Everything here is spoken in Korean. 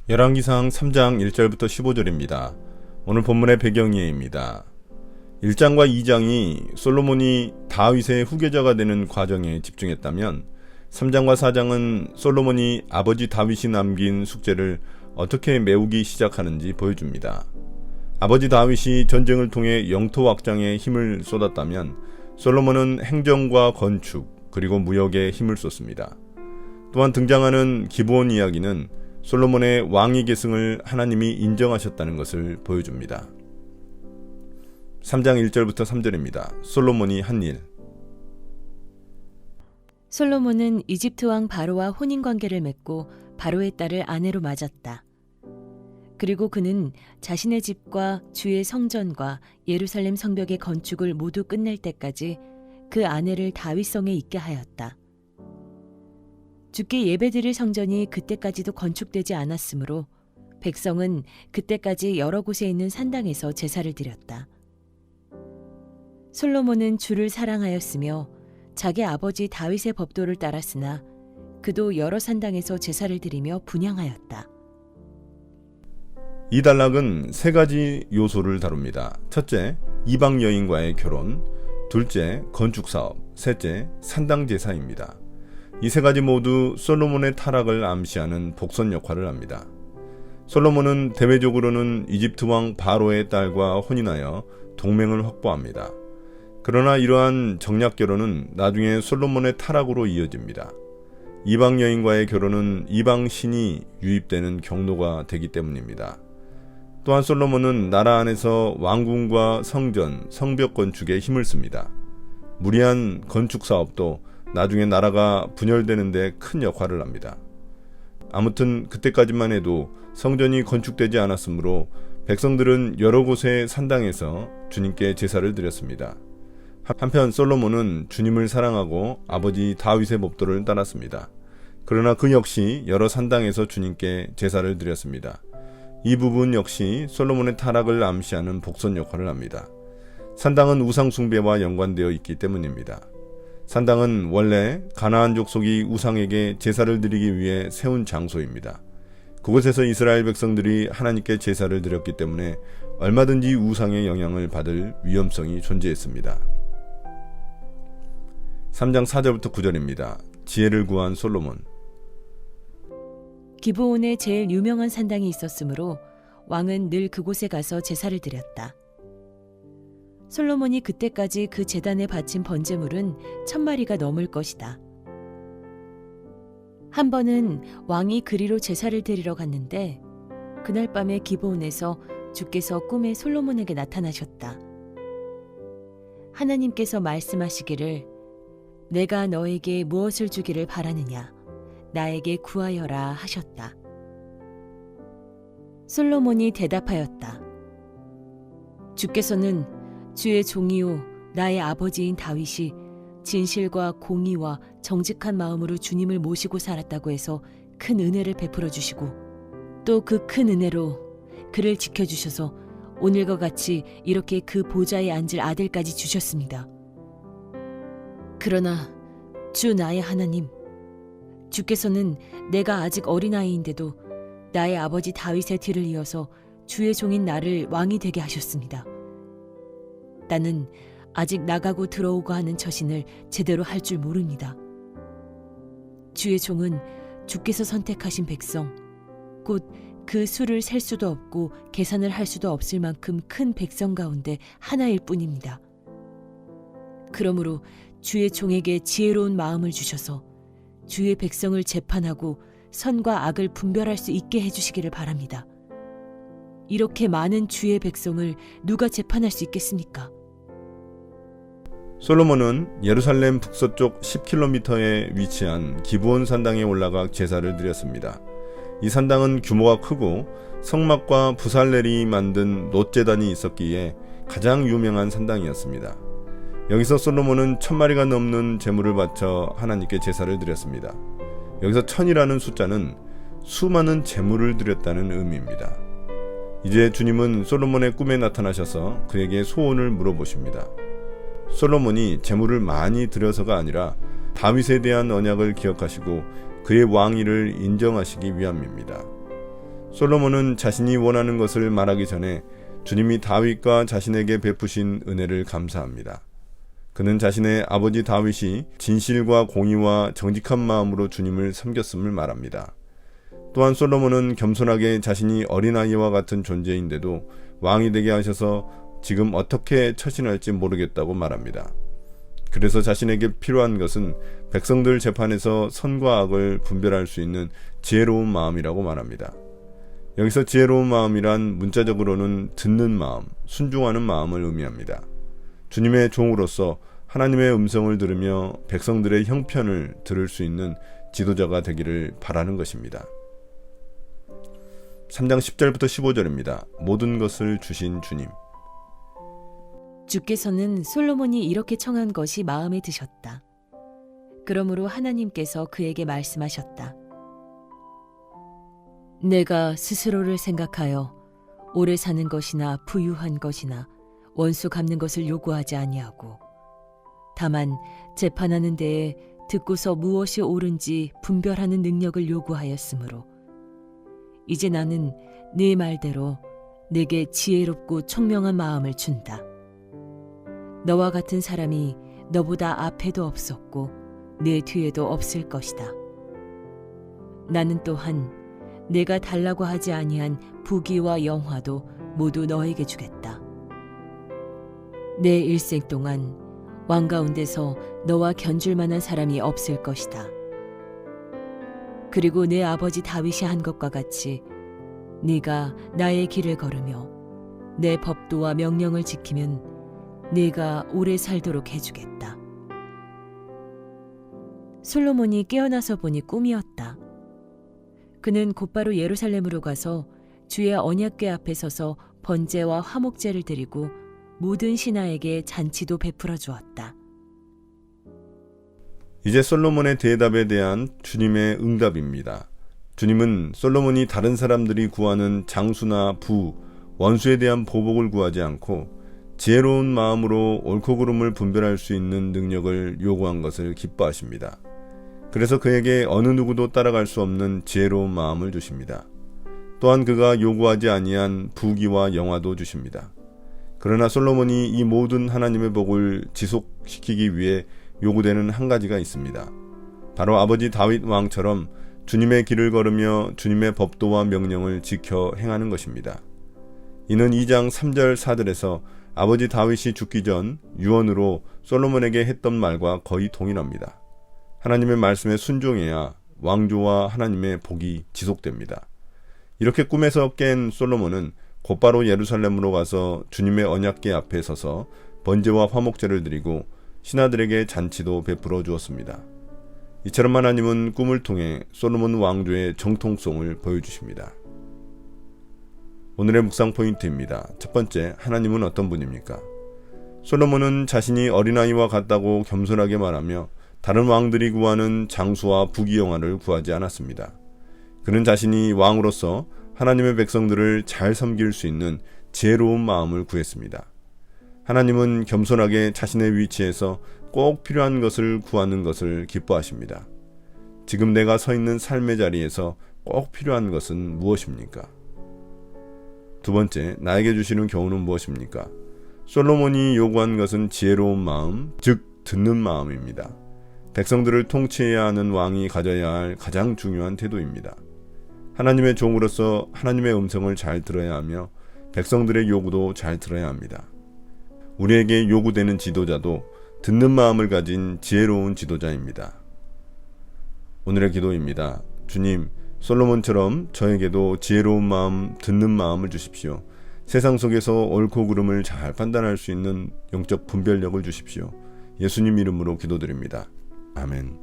열왕기상 3장 1절부터 15절입니다. 오늘 본문의 배경이입니다. 1장과 2장이 솔로몬이 다윗의 후계자가 되는 과정에 집중했다면 3장과 4장은 솔로몬이 아버지 다윗이 남긴 숙제를 어떻게 메우기 시작하는지 보여줍니다. 아버지 다윗이 전쟁을 통해 영토 확장에 힘을 쏟았다면 솔로몬은 행정과 건축 그리고 무역에 힘을 쏟습니다. 또한 등장하는 기브온 이야기는 솔로몬의 왕위 계승을 하나님이 인정하셨다는 것을 보여줍니다. 3장 1절부터 3절입니다. 솔로몬이 한 일. 솔로몬은 이집트 왕 바로와 혼인관계를 맺고 바로의 딸을 아내로 맞았다. 그리고 그는 자신의 집과 주의 성전과 예루살렘 성벽의 건축을 모두 끝낼 때까지 그 아내를 다윗성에 있게 하였다. 주께 예배드릴 성전이 그때까지도 건축되지 않았으므로 백성은 그때까지 여러 곳에 있는 산당에서 제사를 드렸다. 솔로몬은 주를 사랑하였으며 자기 아버지 다윗의 법도를 따랐으나 그도 여러 산당에서 제사를 드리며 분향하였다. 이 단락은 세 가지 요소를 다룹니다. 첫째, 이방 여인과의 결혼, 둘째, 건축사업, 셋째, 산당 제사입니다. 이 세 가지 모두 솔로몬의 타락을 암시하는 복선 역할을 합니다. 솔로몬은 대외적으로는 이집트 왕 바로의 딸과 혼인하여 동맹을 확보합니다. 그러나 이러한 정략 결혼은 나중에 솔로몬의 타락으로 이어집니다. 이방 여인과의 결혼은 이방 신이 유입되는 경로가 되기 때문입니다. 또한 솔로몬은 나라 안에서 왕궁과 성전, 성벽 건축에 힘을 씁니다. 무리한 건축 사업도 나중에 나라가 분열되는 데 큰 역할을 합니다. 아무튼 그때까지만 해도 성전이 건축되지 않았으므로 백성들은 여러 곳의 산당에서 주님께 제사를 드렸습니다. 한편 솔로몬은 주님을 사랑하고 아버지 다윗의 법도를 따랐습니다. 그러나 그 역시 여러 산당에서 주님께 제사를 드렸습니다. 이 부분 역시 솔로몬의 타락을 암시하는 복선 역할을 합니다. 산당은 우상 숭배와 연관되어 있기 때문입니다. 산당은 원래 가나안 족속이 우상에게 제사를 드리기 위해 세운 장소입니다. 그곳에서 이스라엘 백성들이 하나님께 제사를 드렸기 때문에 얼마든지 우상의 영향을 받을 위험성이 존재했습니다. 3장 4절부터 9절입니다. 지혜를 구한 솔로몬. 기브온에 제일 유명한 산당이 있었으므로 왕은 늘 그곳에 가서 제사를 드렸다. 솔로몬이 그때까지 그 제단에 바친 번제물은 1000마리가 넘을 것이다. 한 번은 왕이 그리로 제사를 드리러 갔는데 그날 밤에 기브온에서 주께서 꿈에 솔로몬에게 나타나셨다. 하나님께서 말씀하시기를 내가 너에게 무엇을 주기를 바라느냐 나에게 구하여라 하셨다. 솔로몬이 대답하였다. 주께서는 주의 종이요 나의 아버지인 다윗이 진실과 공의와 정직한 마음으로 주님을 모시고 살았다고 해서 큰 은혜를 베풀어 주시고 또 그 큰 은혜로 그를 지켜주셔서 오늘과 같이 이렇게 그 보좌에 앉을 아들까지 주셨습니다. 그러나 주 나의 하나님, 주께서는 내가 아직 어린아이인데도 나의 아버지 다윗의 뒤를 이어서 주의 종인 나를 왕이 되게 하셨습니다. 나는 아직 나가고 들어오고 하는 처신을 제대로 할 줄 모릅니다. 주의 종은 주께서 선택하신 백성, 곧 그 수를 셀 수도 없고 계산을 할 수도 없을 만큼 큰 백성 가운데 하나일 뿐입니다. 그러므로 주의 종에게 지혜로운 마음을 주셔서 주의 백성을 재판하고 선과 악을 분별할 수 있게 해주시기를 바랍니다. 이렇게 많은 주의 백성을 누가 재판할 수 있겠습니까? 솔로몬은 예루살렘 북서쪽 10km에 위치한 기브온 산당에 올라가 제사를 드렸습니다. 이 산당은 규모가 크고 성막과 부살렐이 만든 놋제단이 있었기에 가장 유명한 산당이었습니다. 여기서 솔로몬은 1000마리가 넘는 제물을 바쳐 하나님께 제사를 드렸습니다. 여기서 1000이라는 숫자는 수많은 제물을 드렸다는 의미입니다. 이제 주님은 솔로몬의 꿈에 나타나셔서 그에게 소원을 물어보십니다. 솔로몬이 제물을 많이 드려서가 아니라 다윗에 대한 언약을 기억하시고 그의 왕위를 인정하시기 위함입니다. 솔로몬은 자신이 원하는 것을 말하기 전에 주님이 다윗과 자신에게 베푸신 은혜를 감사합니다. 그는 자신의 아버지 다윗이 진실과 공의와 정직한 마음으로 주님을 섬겼음을 말합니다. 또한 솔로몬은 겸손하게 자신이 어린아이와 같은 존재인데도 왕이 되게 하셔서 지금 어떻게 처신할지 모르겠다고 말합니다. 그래서 자신에게 필요한 것은 백성들 재판에서 선과 악을 분별할 수 있는 지혜로운 마음이라고 말합니다. 여기서 지혜로운 마음이란 문자적으로는 듣는 마음, 순종하는 마음을 의미합니다. 주님의 종으로서 하나님의 음성을 들으며 백성들의 형편을 들을 수 있는 지도자가 되기를 바라는 것입니다. 3장 10절부터 15절입니다. 모든 것을 주신 주님. 주께서는 솔로몬이 이렇게 청한 것이 마음에 드셨다. 그러므로 하나님께서 그에게 말씀하셨다. 내가 스스로를 생각하여 오래 사는 것이나 부유한 것이나 원수 갚는 것을 요구하지 아니하고 다만 재판하는 데에 듣고서 무엇이 옳은지 분별하는 능력을 요구하였으므로 이제 나는 네 말대로 내게 지혜롭고 총명한 마음을 준다. 너와 같은 사람이 너보다 앞에도 없었고 내 뒤에도 없을 것이다. 나는 또한 내가 달라고 하지 아니한 부귀와 영화도 모두 너에게 주겠다. 내 일생 동안 왕 가운데서 너와 견줄 만한 사람이 없을 것이다. 그리고 내 아버지 다윗이 한 것과 같이 네가 나의 길을 걸으며 내 법도와 명령을 지키면 네가 오래 살도록 해주겠다. 솔로몬이 깨어나서 보니 꿈이었다. 그는 곧바로 예루살렘으로 가서 주의 언약궤 앞에 서서 번제와 화목제를 드리고 모든 신하에게 잔치도 베풀어 주었다. 이제 솔로몬의 대답에 대한 주님의 응답입니다. 주님은 솔로몬이 다른 사람들이 구하는 장수나 부, 원수에 대한 보복을 구하지 않고 지혜로운 마음으로 옳고 그름을 분별할 수 있는 능력을 요구한 것을 기뻐하십니다. 그래서 그에게 어느 누구도 따라갈 수 없는 지혜로운 마음을 주십니다. 또한 그가 요구하지 아니한 부귀와 영화도 주십니다. 그러나 솔로몬이 이 모든 하나님의 복을 지속시키기 위해 요구되는 한 가지가 있습니다. 바로 아버지 다윗 왕처럼 주님의 길을 걸으며 주님의 법도와 명령을 지켜 행하는 것입니다. 이는 2장 3절 4절에서 아버지 다윗이 죽기 전 유언으로 솔로몬에게 했던 말과 거의 동일합니다. 하나님의 말씀에 순종해야 왕조와 하나님의 복이 지속됩니다. 이렇게 꿈에서 깬 솔로몬은 곧바로 예루살렘으로 가서 주님의 언약궤 앞에 서서 번제와 화목제를 드리고 신하들에게 잔치도 베풀어 주었습니다. 이처럼 하나님은 꿈을 통해 솔로몬 왕조의 정통성을 보여주십니다. 오늘의 묵상 포인트입니다. 첫 번째, 하나님은 어떤 분입니까? 솔로몬은 자신이 어린아이와 같다고 겸손하게 말하며 다른 왕들이 구하는 장수와 부귀영화를 구하지 않았습니다. 그는 자신이 왕으로서 하나님의 백성들을 잘 섬길 수 있는 지혜로운 마음을 구했습니다. 하나님은 겸손하게 자신의 위치에서 꼭 필요한 것을 구하는 것을 기뻐하십니다. 지금 내가 서 있는 삶의 자리에서 꼭 필요한 것은 무엇입니까? 두 번째, 나에게 주시는 교훈은 무엇입니까? 솔로몬이 요구한 것은 지혜로운 마음, 즉 듣는 마음입니다. 백성들을 통치해야 하는 왕이 가져야 할 가장 중요한 태도입니다. 하나님의 종으로서 하나님의 음성을 잘 들어야 하며 백성들의 요구도 잘 들어야 합니다. 우리에게 요구되는 지도자도 듣는 마음을 가진 지혜로운 지도자입니다. 오늘의 기도입니다. 주님, 솔로몬처럼 저에게도 지혜로운 마음, 듣는 마음을 주십시오. 세상 속에서 옳고 그름을 잘 판단할 수 있는 영적 분별력을 주십시오. 예수님 이름으로 기도드립니다. 아멘.